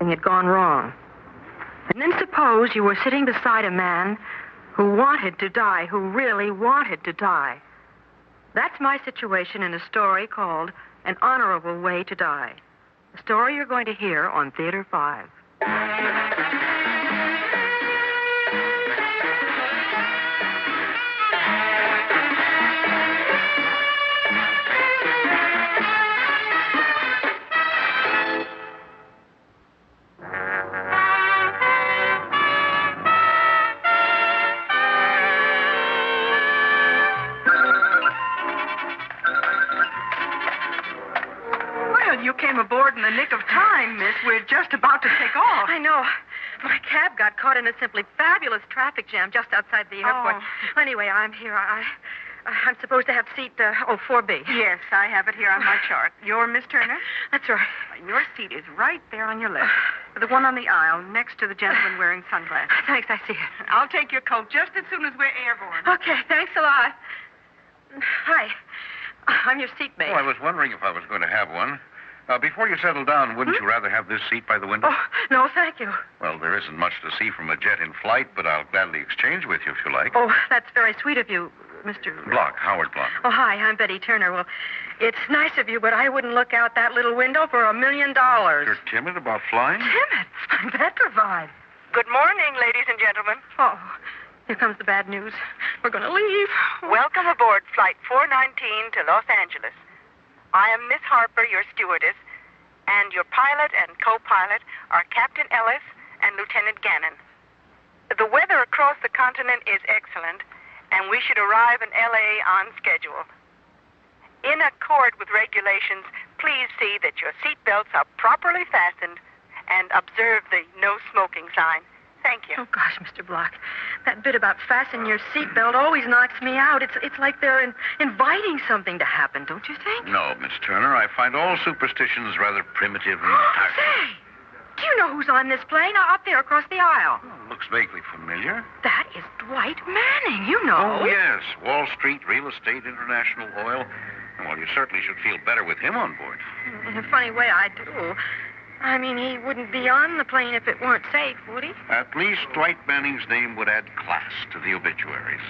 something had gone wrong. And then suppose you were sitting beside a man who wanted to die, who really wanted to die. That's my situation in a story called An Honorable Way to Die. A story you're going to hear on Theater 5. You came aboard in the nick of time, miss. We're just about to take off. I know. My cab got caught in a simply fabulous traffic jam just outside the airport. Oh. Anyway, I'm here. I'm supposed to have seat 4B. Yes, I have it here on my chart. You're Miss Turner? That's right. Your seat is right there on your left. The one on the aisle, next to the gentleman wearing sunglasses. Thanks, I see it. I'll take your coat just as soon as we're airborne. Okay, thanks a lot. Hi. I'm your seatmate. Oh, I was wondering if I was going to have one. Before you settle down, wouldn't you rather have this seat by the window? Oh, no, thank you. Well, there isn't much to see from a jet in flight, but I'll gladly exchange with you if you like. Oh, that's very sweet of you, Mr. Block, Howard Block. Oh, hi, I'm Betty Turner. Well, it's nice of you, but I wouldn't look out that little window for $1 million. You're timid about flying? Timid? I'm petrified. Good morning, ladies and gentlemen. Oh, here comes the bad news. We're going to leave. Welcome aboard Flight 419 to Los Angeles. I am Miss Harper, your stewardess, and your pilot and co-pilot are Captain Ellis and Lieutenant Gannon. The weather across the continent is excellent, and we should arrive in L.A. on schedule. In accord with regulations, please see that your seatbelts are properly fastened and observe the no smoking sign. Thank you. Oh, gosh, Mr. Block. That bit about fasten your seatbelt always knocks me out. It's like they're inviting something to happen, don't you think? No, Miss Turner. I find all superstitions rather primitive and Say, do you know who's on this plane? Up there across the aisle. Oh, looks vaguely familiar. That is Dwight Manning, you know. Oh, yes. Wall Street, real estate, international oil. Well, you certainly should feel better with him on board. In a funny way, I do. I mean, he wouldn't be on the plane if it weren't safe, would he? At least Dwight Manning's name would add class to the obituaries.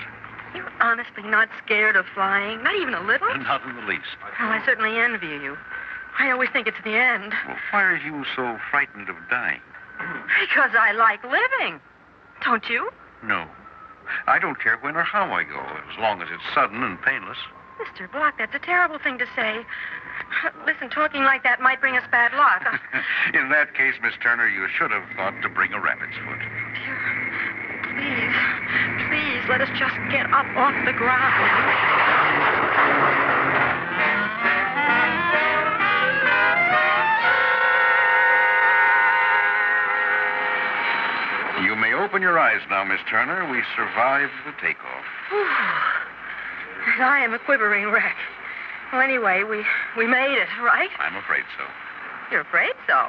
You're honestly not scared of flying? Not even a little? Not in the least. Well, I certainly envy you. I always think it's the end. Well, why are you so frightened of dying? Because I like living. Don't you? No. I don't care when or how I go, as long as it's sudden and painless. Mr. Block, that's a terrible thing to say. Listen, talking like that might bring us bad luck. In that case, Miss Turner, you should have thought to bring a rabbit's foot. Please, let us just get up off the ground. You may open your eyes now, Miss Turner. We survived the takeoff. I am a quivering wreck. Well, anyway, we made it, right? I'm afraid so. You're afraid so?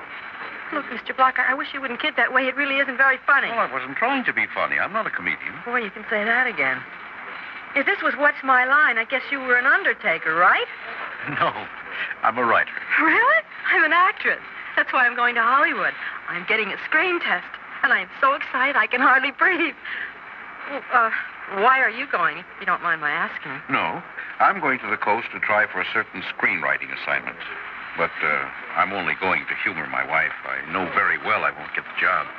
Look, Mr. Block, I wish you wouldn't kid that way. It really isn't very funny. Well, I wasn't trying to be funny. I'm not a comedian. Boy, you can say that again. If this was What's My Line, I guess you were an undertaker, right? No, I'm a writer. Really? I'm an actress. That's why I'm going to Hollywood. I'm getting a screen test, and I'm so excited I can hardly breathe. Well, why are you going, if you don't mind my asking? No, I'm going to the coast to try for a certain screenwriting assignment. But I'm only going to humor my wife. I know very well I won't get the job.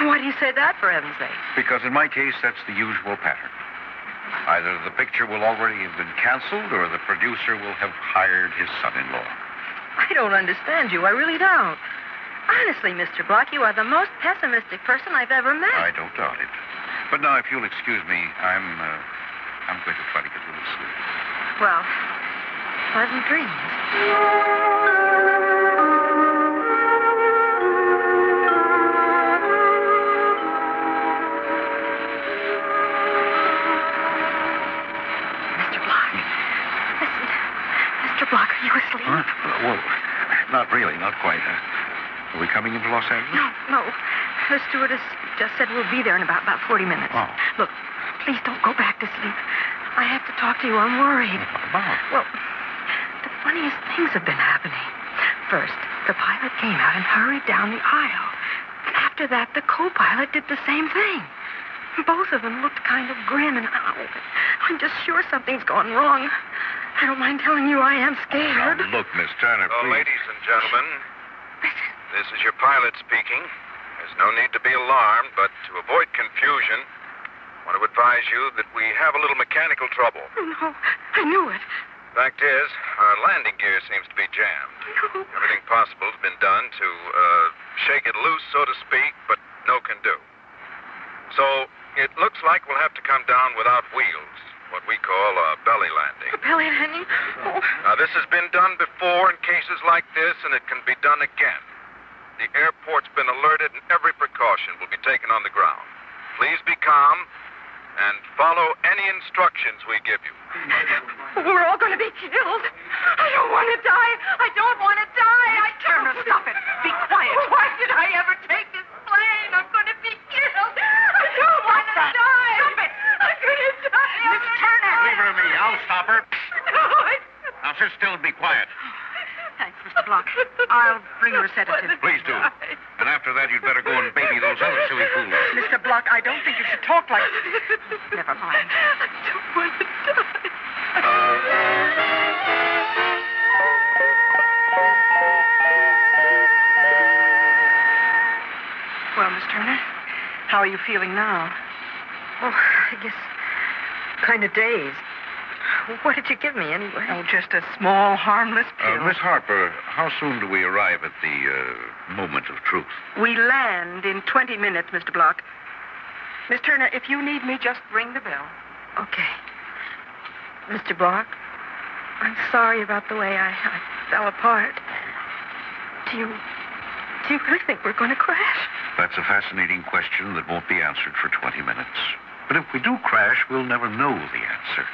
Why do you say that, for heaven's sake? Because in my case, that's the usual pattern. Either the picture will already have been canceled, or the producer will have hired his son-in-law. I don't understand you. I really don't. Honestly, Mr. Block, you are the most pessimistic person I've ever met. I don't doubt it. But now, if you'll excuse me, I'm going to try to get a little sleep. Well, pleasant dreams. Mr. Block. Listen. Mr. Block, are you asleep? Huh? Well, not really, not quite. Are we coming into Los Angeles? No. The stewardess just said we'll be there in about 40 minutes. Oh. Look, please don't go back to sleep. I have to talk to you. I'm worried. What about? Well, the funniest things have been happening. First, the pilot came out and hurried down the aisle. after that, the co-pilot did the same thing. Both of them looked kind of grim, and I'm just sure something's gone wrong. I don't mind telling you I am scared. Now, look, Miss Turner, please. Ladies and gentlemen, this is your pilot speaking. There's no need to be alarmed, but to avoid confusion, I want to advise you that we have a little mechanical trouble. Oh, no, I knew it. Fact is, our landing gear seems to be jammed. No. Everything possible has been done to shake it loose, so to speak, but no can do. So it looks like we'll have to come down without wheels, what we call a belly landing. A belly landing? Oh. Now, this has been done before in cases like this, and it can be done again. The airport's been alerted, and every precaution will be taken on the ground. Please be calm and follow any instructions we give you. We're all going to be killed. I don't want to die. I don't want to die. Turner, stop it. Be quiet. Why did I ever take this plane? I'm going to be killed. I don't want to die. Stop it. I'm going to die. Miss Turner. Leave her to me. I'll stop her. No, Now, sit still and be quiet. Thanks, Mr. Block. I'll bring her a sedative. Please do. And after that, you'd better go and baby those other silly fools. Mr. Block, I don't think you should talk like... Never mind. I don't want to die. Well, Miss Turner, how are you feeling now? Oh, I guess kind of dazed. What did you give me, anyway? Oh, just a small, harmless pill. Miss Harper, how soon do we arrive at the moment of truth? We land in 20 minutes, Mr. Block. Miss Turner, if you need me, just ring the bell. Okay. Mr. Block, I'm sorry about the way I fell apart. Do you really think we're going to crash? That's a fascinating question that won't be answered for 20 minutes. But if we do crash, we'll never know the answer.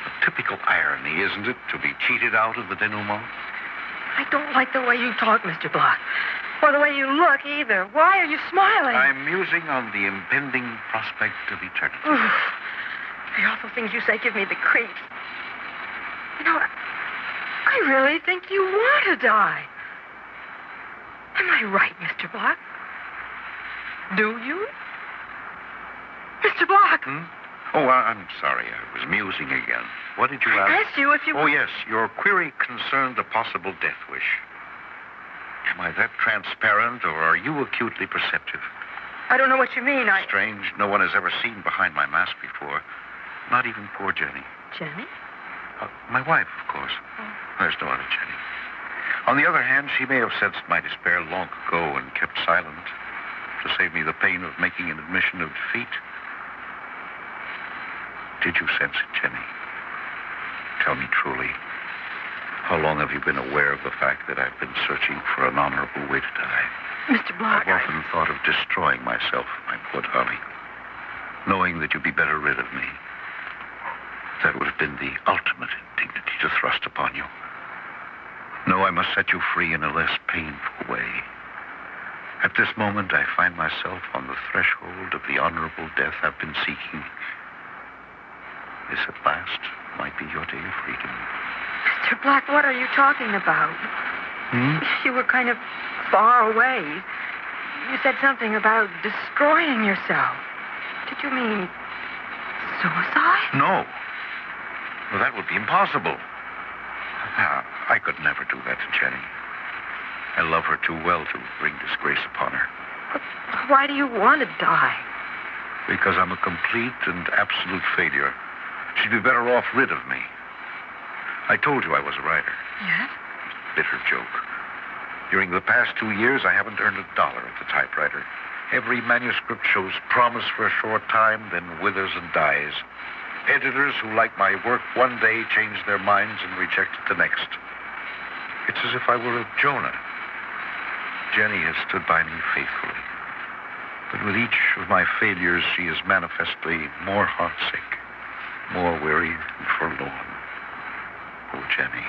A typical irony, isn't it, to be cheated out of the denouement? I don't like the way you talk, Mr. Block. Or the way you look, either. Why are you smiling? I'm musing on the impending prospect of eternity. Oof. The awful things you say give me the creeps. You know, I really think you want to die. Am I right, Mr. Block? Do you? Mr. Block! Oh, I'm sorry. I was musing again. What did you ask? I asked you if you... Oh, yes. Your query concerned a possible death wish. Am I that transparent, or are you acutely perceptive? I don't know what you mean. Strange. No one has ever seen behind my mask before. Not even poor Jenny. Jenny? My wife, of course. There's no other Jenny. On the other hand, she may have sensed my despair long ago and kept silent to save me the pain of making an admission of defeat. Did you sense it, Jenny? Tell me truly, how long have you been aware of the fact that I've been searching for an honorable way to die? Mr. Block, I've often thought of destroying myself, my poor darling, knowing that you'd be better rid of me. That would have been the ultimate indignity to thrust upon you. No, I must set you free in a less painful way. At this moment, I find myself on the threshold of the honorable death I've been seeking. This, at last, might be your day of freedom. Mr. Black, what are you talking about? You were kind of far away. You said something about destroying yourself. Did you mean suicide? No. Well, that would be impossible. I could never do that to Jenny. I love her too well to bring disgrace upon her. But why do you want to die? Because I'm a complete and absolute failure. She'd be better off rid of me. I told you I was a writer. Yes? Bitter joke. During the past 2 years, I haven't earned $1 at the typewriter. Every manuscript shows promise for a short time, then withers and dies. Editors who like my work one day change their minds and reject it the next. It's as if I were a Jonah. Jenny has stood by me faithfully. But with each of my failures, she is manifestly more heartsick, more weary and forlorn. Oh, Jenny,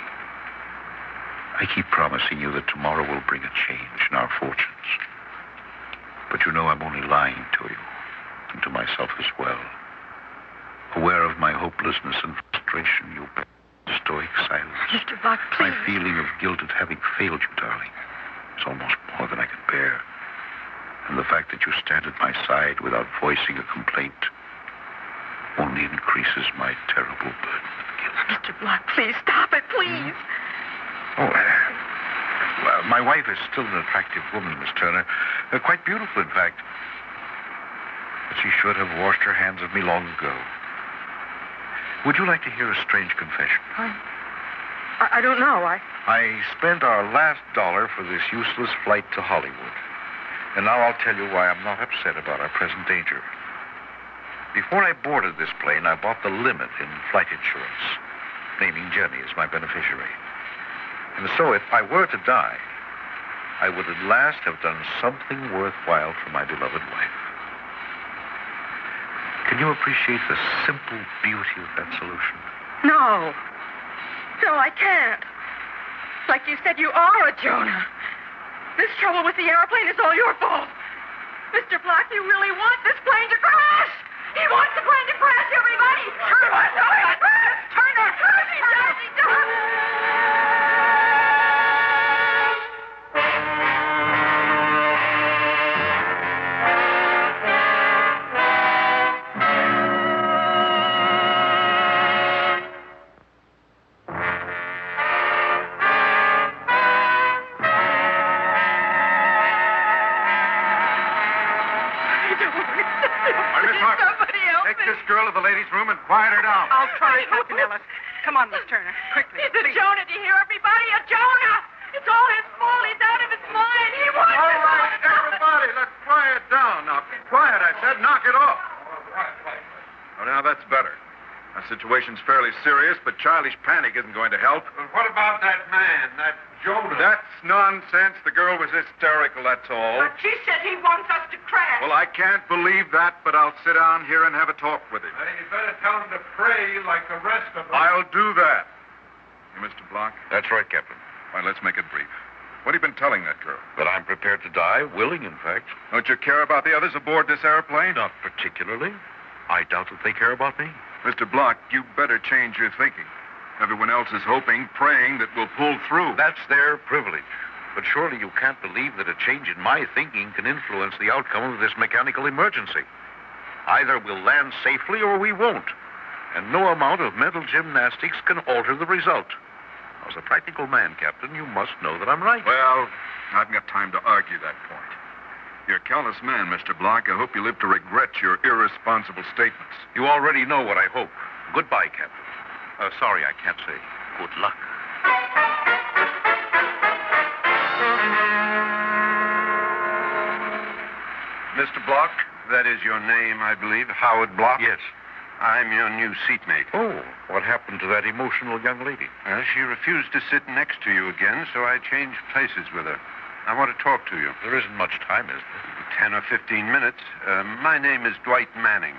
I keep promising you that tomorrow will bring a change in our fortunes. But you know I'm only lying to you, and to myself as well. Aware of my hopelessness and frustration, you bear stoic silence. Mr. Block, please. My feeling of guilt at having failed you, darling, is almost more than I can bear. And And the fact that you stand at my side without voicing a complaint only increases my terrible burden of guilt. Mr. Block, please stop it, please. Oh, well, my wife is still an attractive woman, Miss Turner. Quite beautiful, in fact. But she should have washed her hands of me long ago. Would you like to hear a strange confession? I don't know. I spent our last dollar for this useless flight to Hollywood. And now I'll tell you why I'm not upset about our present danger. Before I boarded this plane, I bought the limit in flight insurance, naming Jenny as my beneficiary. And so if I were to die, I would at last have done something worthwhile for my beloved wife. Can you appreciate the simple beauty of that solution? No. No, I can't. Like you said, you are a Jonah. This trouble with the airplane is all your fault. Mr. Black, you really want this plane to crash. He wants the plane to crash, everybody. Turner! Quiet her down. I'll try, Captain Ellis. Come on, Miss Turner. Quickly. He's a Jonah. Do you hear, everybody? A Jonah! It's all his fault. He's out of his mind. He wants All right, everybody, let's quiet down. Now, quiet, I said. Knock it off. Oh, now, that's better. Our situation's fairly serious, but childish panic isn't going to help. Well, what about that man, that Jonah? That's nonsense. The girl was hysterical, that's all. But she said he wants us to crash. Well, I can't believe that, but I'll sit down here and have a talk with him. You better tell him to pray like the rest of us. I'll do that. You, Mr. Block? That's right, Captain. Fine, let's make it brief. What have you been telling that girl? That I'm prepared to die, willing, in fact. Don't you care about the others aboard this airplane? Not particularly. I doubt that they care about me. Mr. Block, you better change your thinking. Everyone else is hoping, praying that we'll pull through. That's their privilege. But surely you can't believe that a change in my thinking can influence the outcome of this mechanical emergency. Either we'll land safely or we won't. And no amount of mental gymnastics can alter the result. As a practical man, Captain, you must know that I'm right. Well, I haven't got time to argue that point. You're a callous man, Mr. Block. I hope you live to regret your irresponsible statements. You already know what I hope. Goodbye, Captain. Sorry, I can't say good luck. Mr. Block, that is your name, I believe, Howard Block? Yes. I'm your new seatmate. Oh, what happened to that emotional young lady? She refused to sit next to you again, so I changed places with her. I want to talk to you. There isn't much time, is there? 10 or 15 minutes. My name is Dwight Manning.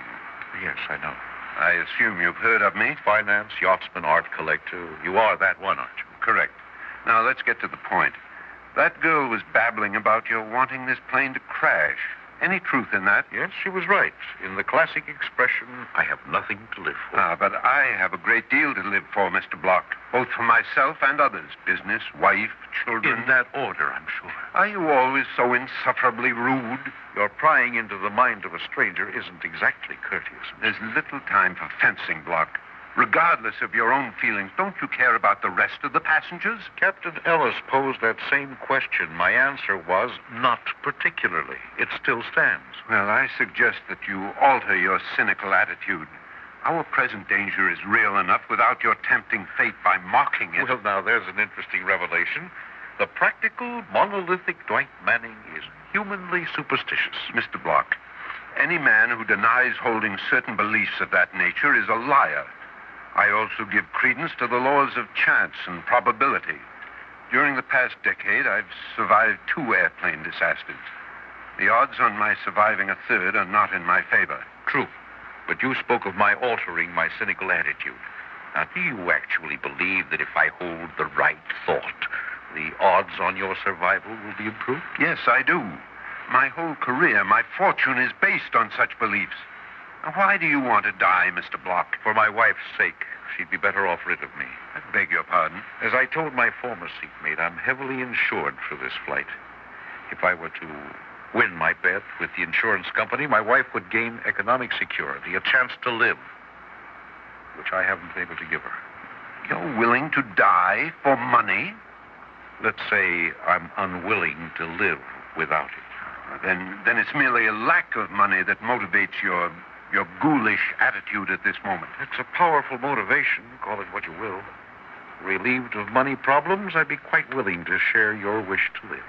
Yes, I know. I assume you've heard of me. Finance, yachtsman, art collector. You are that one, aren't you? Correct. Now, let's get to the point. That girl was babbling about your wanting this plane to crash. Any truth in that? Yes, she was right. In the classic expression, I have nothing to live for. But I have a great deal to live for, Mr. Block. Both for myself and others. Business, wife, children. In that order, I'm sure. Are you always so insufferably rude? Your prying into the mind of a stranger isn't exactly courteous. There's little time for fencing, Block. Regardless of your own feelings, don't you care about the rest of the passengers? Captain Ellis posed that same question. My answer was, not particularly. It still stands. Well, I suggest that you alter your cynical attitude. Our present danger is real enough without your tempting fate by mocking it. Well, now, there's an interesting revelation. The practical, monolithic Dwight Manning is humanly superstitious. Mr. Block, any man who denies holding certain beliefs of that nature is a liar. I also give credence to the laws of chance and probability. During the past decade, I've survived 2 airplane disasters. The odds on my surviving a third are not in my favor. True. But you spoke of my altering my cynical attitude. Now, do you actually believe that if I hold the right thought, the odds on your survival will be improved? Yes, I do. My whole career, my fortune is based on such beliefs. Now, why do you want to die, Mr. Block? For my wife's sake. She'd be better off rid of me. I beg your pardon. As I told my former seatmate, I'm heavily insured for this flight. If I were to win my bet with the insurance company, my wife would gain economic security, a chance to live, which I haven't been able to give her. You're willing to die for money? Let's say I'm unwilling to live without it. Then it's merely a lack of money that motivates your ghoulish attitude at this moment. It's a powerful motivation, call it what you will. Relieved of money problems, I'd be quite willing to share your wish to live.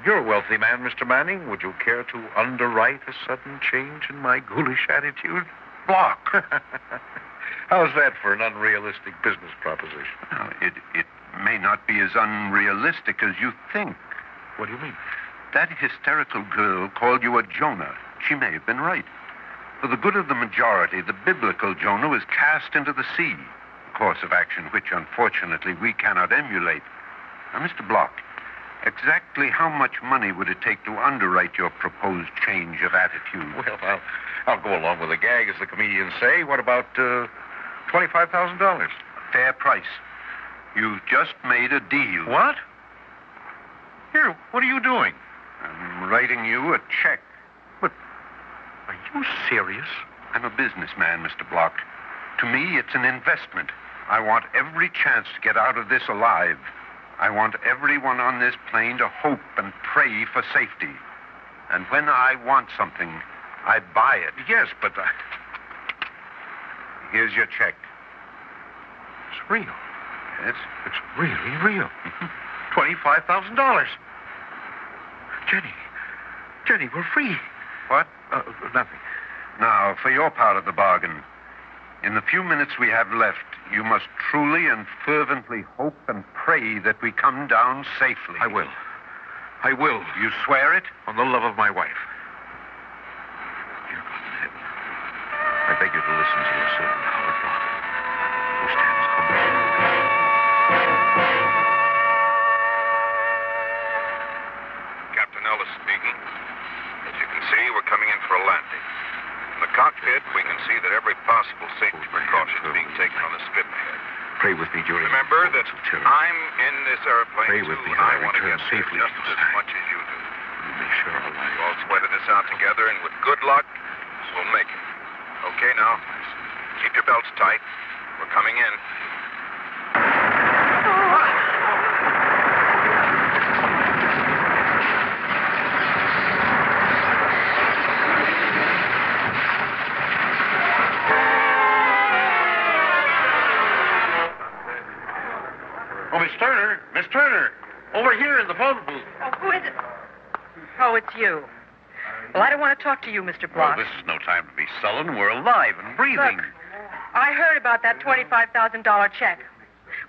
You're a wealthy man, Mr. Manning. Would you care to underwrite a sudden change in my ghoulish attitude? Block. How's that for an unrealistic business proposition? Now, it may not be as unrealistic as you think. What do you mean? That hysterical girl called you a Jonah. She may have been right. For the good of the majority, the biblical Jonah was cast into the sea, a course of action which, unfortunately, we cannot emulate. Now, Mr. Block, exactly how much money would it take to underwrite your proposed change of attitude? Well, I'll go along with the gag, as the comedians say. What about $25,000? Fair price. You've just made a deal. What? Here, what are you doing? I'm writing you a check. But are you serious? I'm a businessman, Mr. Block. To me, it's an investment. I want every chance to get out of this alive. I want everyone on this plane to hope and pray for safety. And when I want something, I buy it. Yes, but Here's your check. It's real. Yes? It's really real. $25,000. Jenny, we're free. What? Nothing. Now, for your part of the bargain. In the few minutes we have left, you must truly and fervently hope and pray that we come down safely. I will. You swear it? On the love of my wife. Dear God in heaven, I beg you to listen to your servant, Howard Block, who stands commissioned. Captain Ellis speaking. As you can see, we're coming in for a landing. From the cockpit, we can see that every possible safety precaution is being taken on the strip ahead. Pray with me during... Remember that I'm in this airplane, Pray with too, me and that I I want to return get there safely just to your as side. much as you do. You may share our lives. We've all sweated this out together, and with good luck, we'll make it. Okay, now, keep your belts tight. We're coming in. Oh, Miss Turner, over here in the phone booth. Oh, who is it? Oh, it's you. Well, I don't want to talk to you, Mr. Well, Block. this is no time to be sullen. We're alive and breathing. Look, I heard about that $25,000 check.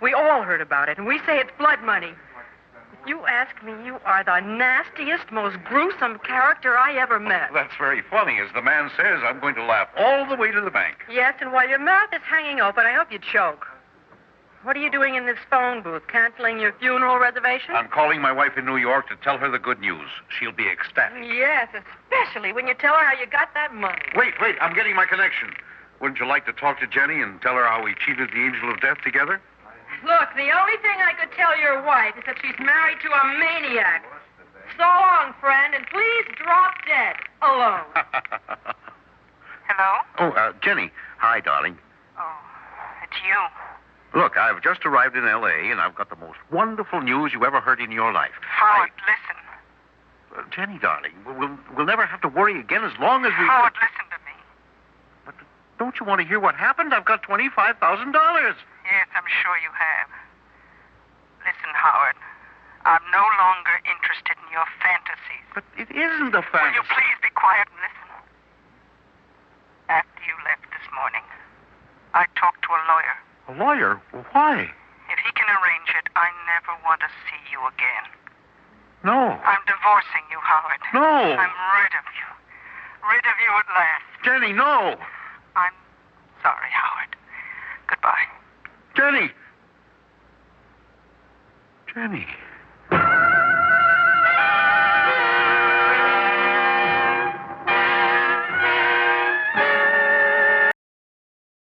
We all heard about it, and we say it's blood money. If you ask me, you are the nastiest, most gruesome character I ever met. That's very funny. As the man says, I'm going to laugh all the way to the bank. Yes, and while your mouth is hanging open, I hope you choke. What are you doing in this phone booth? Canceling your funeral reservation? I'm calling my wife in New York to tell her the good news. She'll be ecstatic. Yes, especially when you tell her how you got that money. Wait, I'm getting my connection. Wouldn't you like to talk to Jenny and tell her how we cheated the angel of death together? Look, the only thing I could tell your wife is that she's married to a maniac. So long, friend, and please drop dead alone. Hello? Oh, Jenny. Hi, darling. Oh, it's you. Look, I've just arrived in L.A., and I've got the most wonderful news you ever heard in your life. Howard, listen. Jenny, darling, we'll never have to worry again as long as we... Howard, listen to me. But don't you want to hear what happened? I've got $25,000. Yes, I'm sure you have. Listen, Howard, I'm no longer interested in your fantasies. But it isn't a Will fantasy. you please be quiet and listen? After you left this morning, I talked to a lawyer. A lawyer? Why? If he can arrange it, I never want to see you again. No. I'm divorcing you, Howard. No. I'm rid of you. Rid of you at last. Jenny, no. I'm sorry, Howard. Goodbye. Jenny. Jenny.